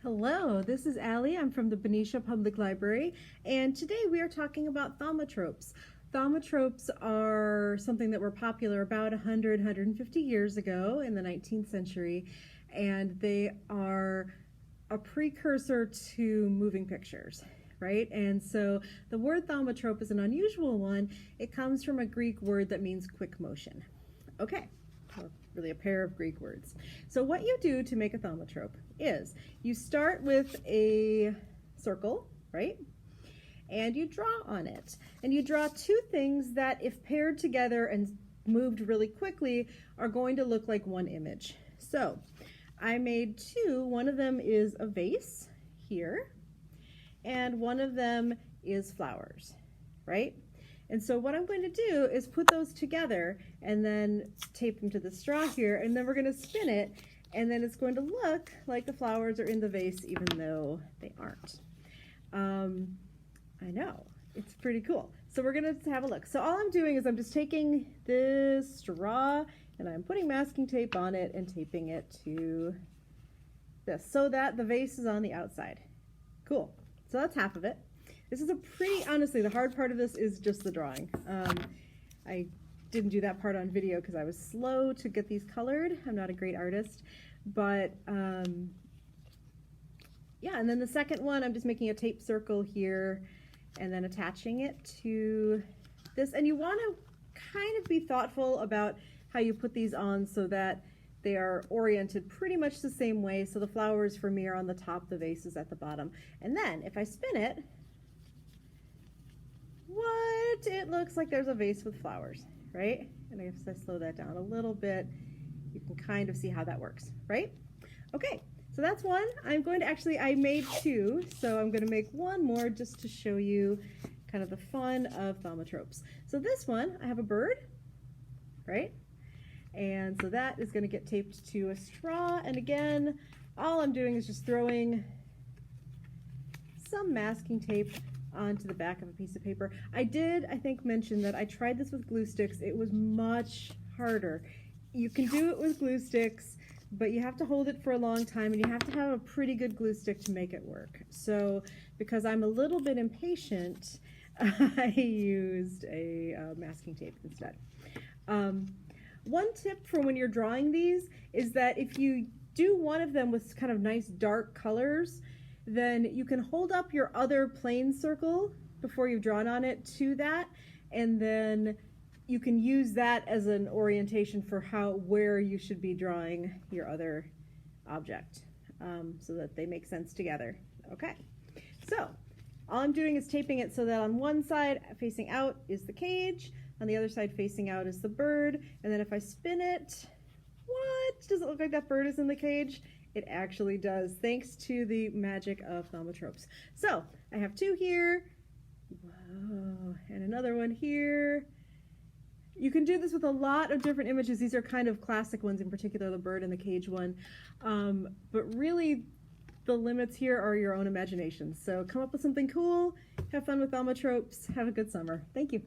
Hello, this is Allie. I'm from the Benicia Public Library, and today we are talking about thaumatropes. Thaumatropes are something that were popular about 150 years ago in the 19th century, and they are a precursor to moving pictures, right? And so the word thaumatrope is an unusual one. It comes from a Greek word that means quick motion. Okay. Or really a pair of Greek words. So what you do to make a thaumatrope is you start with a circle, right? And you draw on it. And you draw two things that, if paired together and moved really quickly, are going to look like one image. So I made two. One of them is a vase here, and one of them is flowers, right? And so what I'm going to do is put those together and then tape them to the straw here, and then we're going to spin it, and then it's going to look like the flowers are in the vase even though they aren't. I know, it's pretty cool. So we're going to have a look. So all I'm doing is I'm just taking this straw and I'm putting masking tape on it and taping it to this so that the vase is on the outside. Cool. So that's half of it. This is a pretty, honestly, the hard part of this is just the drawing. I didn't do that part on video because I was slow to get these colored. I'm not a great artist, but yeah, and then the second one, I'm just making a tape circle here and then attaching it to this. And you want to kind of be thoughtful about how you put these on so that they are oriented pretty much the same way. So the flowers for me are on the top, the vase is at the bottom. And then if I spin it, it looks like there's a vase with flowers, right? And if I slow that down a little bit, you can kind of see how that works, right? Okay, so that's one. I'm going to I made two, so I'm going to make one more just to show you kind of the fun of thaumatropes. So this one, I have a bird, right? And so that is going to get taped to a straw, and again, all I'm doing is just throwing some masking tape onto the back of a piece of paper. I think, mention that I tried this with glue sticks. It was much harder. You can do it with glue sticks, but you have to hold it for a long time, and you have to have a pretty good glue stick to make it work. So because I'm a little bit impatient, I used a masking tape instead. One tip for when you're drawing these is that if you do one of them with kind of nice dark colors, then you can hold up your other plain circle before you've drawn on it to that, and then you can use that as an orientation for where you should be drawing your other object, so that they make sense together. Okay, so all I'm doing is taping it so that on one side facing out is the cage, on the other side facing out is the bird, and then if I spin it, what? Does it look like that bird is in the cage? It actually does, thanks to the magic of thaumatropes. So I have two here, whoa, and another one here. You can do this with a lot of different images. These are kind of classic ones, in particular the bird and the cage one. But really, the limits here are your own imagination. So come up with something cool, have fun with thaumatropes, have a good summer. Thank you.